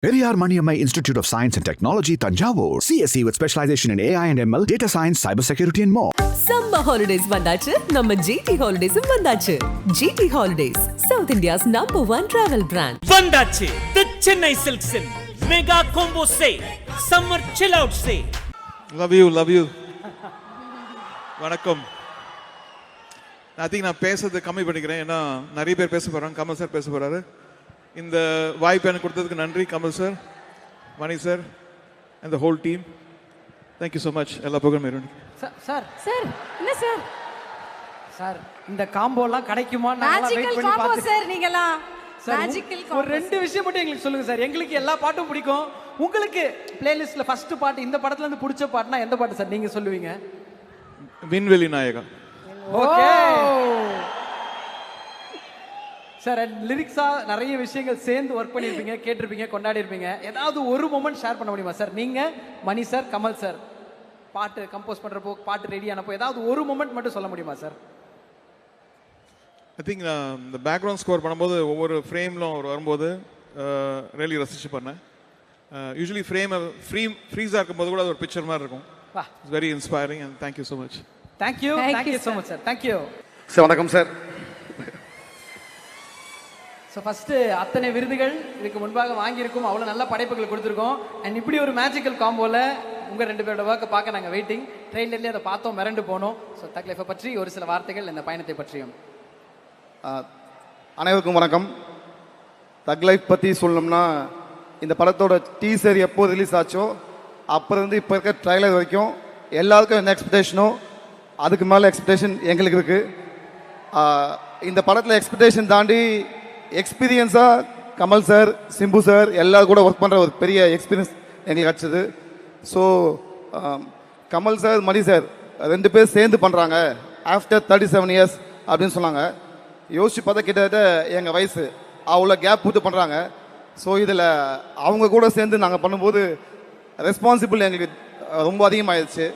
Periyar Maniammai Institute of Science and Technology, Tanjavur. CSE with specialization in AI and ML, data science, cybersecurity and more. Summer holidays வந்தாச்சு நம்ம GT Holidays வந்தாச்சு. GT Holidays, South India's #1 travel brand. வந்தாச்சு the Chennai Silks in mega combo sale, summer chill out sale. Love you. வணக்கம். I think நான் பேசுறது கம்மி பண்ணிக்கிறேன். ஏன்னா நிறைய பேர் பேச போறாங்க. கமல் சார் பேச போறாரு. இந்த வாய்ப்பு எனக்கு கொடுத்ததுக்கு நன்றி Kamal sir, Mani sir and the whole team. Thank you so much. எல்லா புகழும் இறைவனுக்கு. சார் என்ன சார் சார் இந்த காம்போலாம் கிடைக்குமா? நாங்க வெயிட் பண்ணி பார்த்தோம் சார். நீங்கலாம் மேஜிக்கல் காம்போ. ஒரு ரெண்டு விஷயம் மட்டும் எங்களுக்கு சொல்லுங்க சார். எங்களுக்கு எல்லா பாட்டும் பிடிக்கும். உங்களுக்கு பிளேலிஸ்ட்ல ஃபர்ஸ்ட் பாட்டு இந்த படத்துல இருந்து பிடிச்ச பாட்டுனா எந்த பாட்டு சார் நீங்க சொல்லுவீங்க? விண்வெளி நாயகா. Okay sir. லிரிக்ஸா நிறைய விஷயங்கள் சேர்ந்து ஒர்க் பண்ணியிருப்பீங்க, கேட்டிருப்பீங்க, கொண்டாடி இருப்பீங்க. ஏதாவது ஒரு மொமெண்ட் ஷேர் பண்ண முடியுமா சார்? நீங்க மணி சார், கமல் சார் பாட்டு கம்போஸ் பண்றப்போ, பாட்டு ரெடி ஆனப்போ ஏதாவது ஒரு மொமெண்ட் மட்டும் சொல்ல முடியுமா சார்? ஐ திங்க் இந்த பேக்ரவுண்ட் ஸ்கோர் பண்ணும்போது ஒவ்வொரு ஃப்ரேம்லும் அவர் வரும்போது ரியலி ரசிச்சு பண்ணேன். யூஸ்வலி ஃப்ரீஸாக இருக்கும்போது கூட அது ஒரு பிக்சர் மாதிரி இருக்கும். It's very inspiring and thank you so much. Thank you so much sir. Thank you sir. வணக்கம் சார். ஸோ ஃபஸ்ட்டு அத்தனை விருதுகள் இதுக்கு முன்பாக வாங்கியிருக்கோம், அவ்வளோ நல்ல படைப்புகள் கொடுத்துருக்கோம். அண்ட் இப்படி ஒரு மேஜிக்கல் காம்போவில் உங்கள் ரெண்டு பேரோட ஒர்க்கை பார்க்க நாங்கள் வெயிட்டிங். ட்ரெயின்லேயே அதை பார்த்தோம், மிரண்டு போனோம். ஸோ தக் லைஃபை பற்றி ஒரு சில வார்த்தைகள் இந்த பயணத்தை பற்றியும். அனைவருக்கும் வணக்கம். தக் லைஃப் பற்றி சொல்லணும்னா, இந்த படத்தோட டீசர் எப்போ ரிலீஸ் ஆச்சோ அப்போ இருந்து இப்போ இருக்க ட்ரைலர் வரைக்கும் எல்லாருக்கும் என்ன எக்ஸ்பெக்டேஷனோ அதுக்கு மேலே எக்ஸ்பெக்டேஷன் எங்களுக்கு இருக்குது. இந்த படத்தில் எக்ஸ்பெக்டேஷன் தாண்டி எக்ஸ்பீரியன்ஸாக கமல் சார், சிம்பு சார் எல்லாரும் கூட ஒர்க் பண்ணுற ஒரு பெரிய எக்ஸ்பீரியன்ஸ் எங்களுக்கு கிடச்சிது. So Kamal sir, Mani sir ரெண்டு பேர் சேர்ந்து பண்ணுறாங்க ஆஃப்டர் 37 இயர்ஸ் அப்படின்னு சொன்னாங்க. யோசிச்சு பார்த்தா கிட்டத்தட்ட எங்கள் வயசு அவ்வளோ கேப் விட்டு பண்ணுறாங்க. ஸோ இதில் அவங்க கூட சேர்ந்து நாங்கள் பண்ணும்போது ரெஸ்பான்சிபிள் எங்களுக்கு ரொம்ப அதிகமாகிடுச்சு.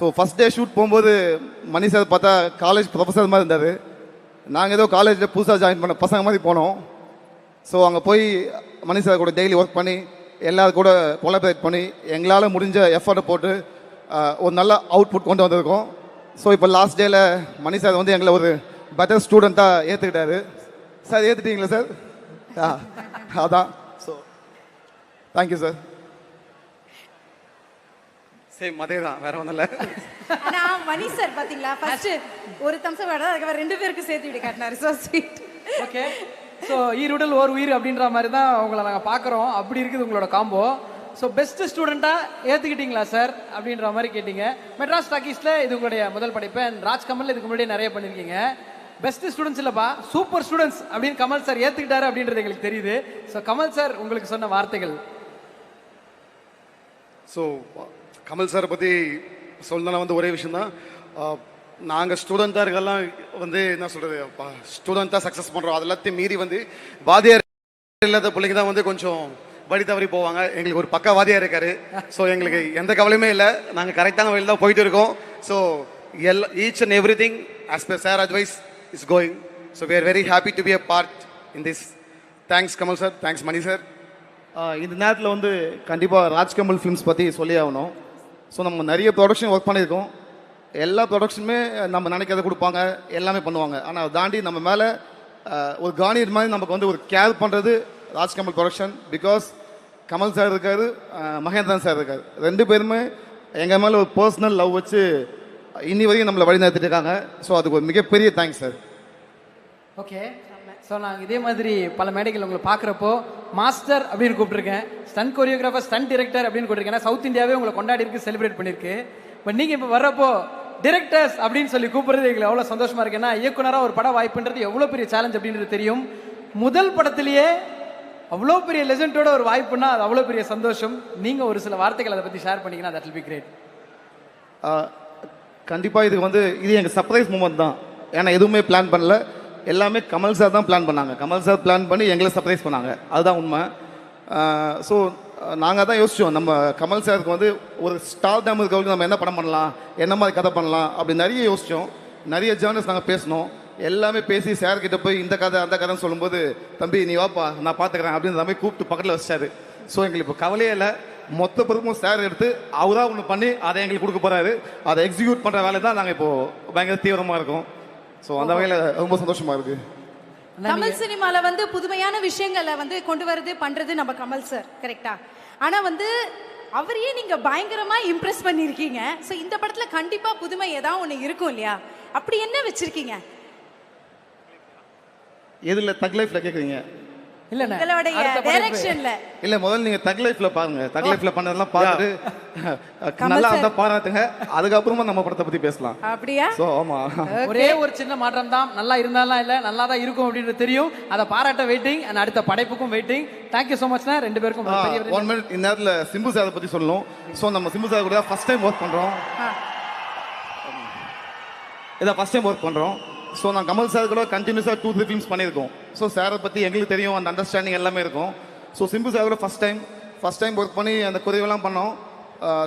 ஸோ ஃபஸ்ட் டே ஷூட் போகும்போது மணி சார் பார்த்தா காலேஜ் ப்ரொஃபஸர் மாதிரி இருந்தார். நாங்கள் ஏதோ காலேஜில் புதுசாக ஜாயின் பண்ண பசங்க மாதிரி போனோம். ஸோ அங்கே போய் மணி சார் கூட டெய்லி ஒர்க் பண்ணி எல்லாரும் கூட கொலாபரேட் பண்ணி எங்களால் முடிஞ்ச எஃபர்ட்டை போட்டு ஒரு நல்ல அவுட்புட் கொண்டு வந்திருக்கோம். ஸோ இப்போ லாஸ்ட் டேயில் மணி சார் வந்து எங்களை ஒரு பெட்டர் ஸ்டூடெண்ட்டாக ஏற்றுக்கிட்டாரு. சார் ஏற்றுட்டீங்களா சார்? அதான். So thank you sir. சேம் அதே தான், வேற ஒன்றும் இல்லை. ஆனா மணி சார் பாத்தீங்களா, ஃபர்ஸ்ட் ஒரு தம்சம் வேட அதுக்கு ரெண்டு பேருக்கு சேர்த்து விட்டு காட்டினாரு. So sweet. ஓகே. ஸோ ஈருடல் ஓர் உயிர் அப்படின்ற மாதிரி தான் உங்களை நாங்கள் பார்க்குறோம். அப்படி இருக்குது உங்களோட காம்போ. ஸோ பெஸ்ட் ஸ்டூடெண்ட்டாக ஏற்றுக்கிட்டீங்களா சார் அப்படின்ற மாதிரி கேட்டீங்க. மெட்ராஸ் டாக்கீஸில் இது உங்களுடைய முதல் படைப்பு. அண்ட் ராஜ்கமல் இதுக்கு முன்னாடியே நிறைய பண்ணியிருக்கீங்க. பெஸ்ட் ஸ்டூடெண்ட்ஸ் இல்லைப்பா, சூப்பர் ஸ்டூடெண்ட்ஸ் அப்படின்னு கமல் சார் ஏற்றுக்கிட்டாரு அப்படின்றது எங்களுக்கு தெரியுது. ஸோ கமல் சார் உங்களுக்கு சொன்ன வார்த்தைகள். ஸோ கமல் சாரை பற்றி சொல்லணும்னா வந்து ஒரே விஷயந்தான். நாங்கள் ஸ்டூடெண்ட்டாக இருக்கலாம் வந்து என்ன சொல்கிறது, ஸ்டூடெண்ட்டாக சக்ஸஸ் பண்ணுறோம். அது எல்லாத்தையும் மீறி வந்து வாதியார் இல்லாத பிள்ளைங்க தான் வந்து கொஞ்சம் வழி தவறி போவாங்க. எங்களுக்கு ஒரு பக்கா வாதியார் இருக்காரு. ஸோ எங்களுக்கு எந்த கவலையுமே இல்லை, நாங்கள் கரெக்டான வழியில் தான் போயிட்டு இருக்கோம். So each and every thing as per sir advice is going. So we are very happy to be a part in this. Thanks Kamal sir, thanks Mani sir. இந்த நேரத்தில் வந்து கண்டிப்பாக ராஜ்கமல் ஃபிலிம்ஸ் பற்றி சொல்லி ஆகணும். ஸோ நம்ம நிறைய ப்ரொடக்ஷன் ஒர்க் பண்ணியிருக்கோம். எல்லா ப்ரொடக்ஷனுமே நம்ம நினைக்கிறத கொடுப்பாங்க, எல்லாமே பண்ணுவாங்க. ஆனால் அதை தாண்டி நம்ம மேலே ஒரு கார்னியர் மாதிரி நமக்கு வந்து ஒரு கேர் பண்ணுறது Rajkamal production. Because Kamal sir இருக்கார், மகேந்திரன் சார் இருக்கார். ரெண்டு பேருமே எங்கள் மேலே ஒரு பர்சனல் லவ் வச்சு இன்னி வரைக்கும் நம்மளை வழி நடத்திட்டு இருக்காங்க. ஸோ அதுக்கு ஒரு மிகப்பெரிய தேங்க்ஸ் சார். ஓகே. ஸோ நாங்கள் இதே மாதிரி பல மேடைகள் உங்களை பார்க்குறப்போ மாஸ்டர் அப்படின்னு கூப்பிட்டுருக்கேன், ஸ்டண்ட் கொரியோகிராஃபர், ஸ்டண்ட் டிரெக்டர் அப்படின்னு கூப்பிட்டுருக்கேன். ஏன்னா சவுத் இந்தியாவே உங்களை கொண்டாடி இருக்கு, செலிப்ரேட் பண்ணியிருக்கு. பட் நீங்கள் இப்போ வர்றப்போ டிரெக்டர்ஸ் அப்படின்னு சொல்லி கூப்பிடுறது எங்களுக்கு எவ்வளோ சந்தோஷமாக இருக்கு. ஏன்னா இயக்குனராக ஒரு படம் வாய்ப்புன்றது எவ்வளோ பெரிய சேலஞ்ச் அப்படின்றது தெரியும். முதல் படத்திலேயே அவ்வளோ பெரிய லெஜெண்டோட ஒரு வாய்ப்புன்னா அது அவ்வளோ பெரிய சந்தோஷம். நீங்கள் ஒரு சில வார்த்தைகள் அதை பற்றி ஷேர் பண்ணிங்கன்னா தட் வில் பி கிரேட். கண்டிப்பாக இது வந்து இது எங்கள் சர்ப்ரைஸ் மூமெண்ட் தான். ஏன்னா எதுவுமே பிளான் பண்ணல, எல்லாமே கமல் சார் தான் பிளான் பண்ணாங்க. கமல் சார் பிளான் பண்ணி எங்களை சர்ப்ரைஸ் பண்ணாங்க, அதுதான் உண்மை. ஸோ நாங்கள் தான் யோசித்தோம், நம்ம கமல் சாருக்கு வந்து ஒரு ஸ்டார் டேம் இருக்கவங்களுக்கு நம்ம என்ன படம் பண்ணலாம், என்ன மாதிரி கதை பண்ணலாம் அப்படி நிறைய யோசித்தோம். நிறைய ஜேர்னல்ஸ் நாங்கள் பேசினோம். எல்லாமே பேசி சார் கிட்ட போய் இந்த கதை அந்த கதைன்னு சொல்லும்போது தம்பி நீ வாப்பா நான் பார்த்துக்கிறேன் அப்படின்னு தம்பி கூப்பிட்டு பக்கத்தில் வச்சாரு. ஸோ எங்களுக்கு இப்போ கவலையே இல்லை, மொத்த பொறுப்பும் சார் எடுத்து அவராக ஒன்று பண்ணி அதை எங்களுக்கு கொடுக்க போகிறாரு. அதை எக்ஸிக்யூட் பண்ணுற வேலை தான் நாங்கள் இப்போது பயங்கர தீவிரமாக இருக்கோம். ஸோ அந்த வகையில் ரொம்ப சந்தோஷமாக இருக்குது. கமல் சினிமால வந்து புதுமையான விஷயங்களை வந்து கொண்டு வரது பண்றது நம்ம கமல் சார், கரெக்டா? ஆனா வந்து அவரையே நீங்க பயங்கரமா இம்ப்ரெஸ் பண்ணிருக்கீங்க. சோ இந்த படத்துல கண்டிப்பா புதுமை ஏதாவது ஒண்ணு இருக்கும் இல்லையா? அப்படி என்ன வச்சிருக்கீங்க? எதில் தக் லைஃப்ல கேட்குறீங்க? இல்லண்ணே உங்களுடைய டைரக்ஷன்ல இல்லை முதல்ல நீங்கள் தக் லைஃப்ல பாருங்க. தக் லைஃப்ல பண்ணதெல்லாம் பார்த்துட்டு நல்லா இருந்தா பாராட்டுங்க, அதுக்கப்புறமா நம்ம படத்தை பற்றி பேசலாம். அப்படியா? ஸோ ஆமாம், ஒரே ஒரு சின்ன மாற்றம் தான், நல்லா இருந்தாலும் இல்லை நல்லா தான் இருக்கும் அப்படின்றது தெரியும். அதை பாராட்ட வெயிட்டிங் அண்ட் அடுத்த படைப்புக்கும் வெயிட்டிங். தேங்க்யூ ஸோ மச்ண்ணா ரெண்டு பேருக்கும். 1 minute இந்த நேரத்தில் சிம்பு சாரை பற்றி சொல்லணும். ஸோ நம்ம சிம்பு சார் கூட ஃபர்ஸ்ட் டைம் ஒர்க் பண்ணுறோம். இதை ஃபர்ஸ்ட் டைம் ஒர்க் பண்ணுறோம். ஸோ நான் கமல் சார் கூட கண்டினியூஸாக 2-3 ஃபிலிம்ஸ் பண்ணியிருக்கோம். ஸோ சாரை பற்றி எங்களுக்கு தெரியும், அந்த அண்டர்ஸ்டாண்டிங் எல்லாமே இருக்கும். ஸோ சிம்பு சார் கூட ஃபர்ஸ்ட் டைம் ஒர்க் பண்ணி அந்த குறைவெல்லாம் பண்ணோம்.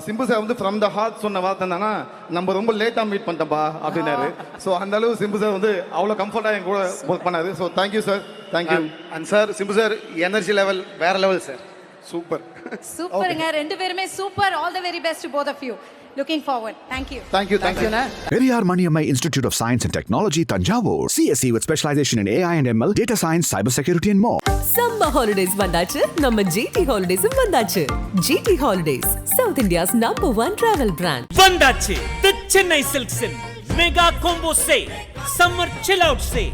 சிம்பு சார் வந்து ஃப்ரம் த ஹார்ட் சொன்ன வார்த்தை என்னன்னா, நம்ம ரொம்ப லேட்டாக மீட் பண்ணிட்டோம்பா அப்படின்னாரு. ஸோ அந்த அளவு சிம்பு சார் வந்து அவ்வளோ கம்ஃபர்ட்டாக என் கூட ஒர்க் பண்ணாரு. So thank you sir, thank you. And sir Simbu sir energy level வேற லெவல் சார், சூப்பர் சூப்பருங்க, ரெண்டு பேருமே super. All the very best to both of you. Looking forward. Thank you. Thank you. Periyar Maniammai Institute of Science and Technology, Tanjavur. CSE with specialization in AI and ML, data science, cybersecurity and more. Summer holidays வந்தாச்சு, நம்ம GT ஹாலிடேஸும் வந்தாச்சு. GT holidays, south India's #1 travel brand. வந்தாச்சு the Chennai சில்க்ஸின் mega combo sale summer chill out சே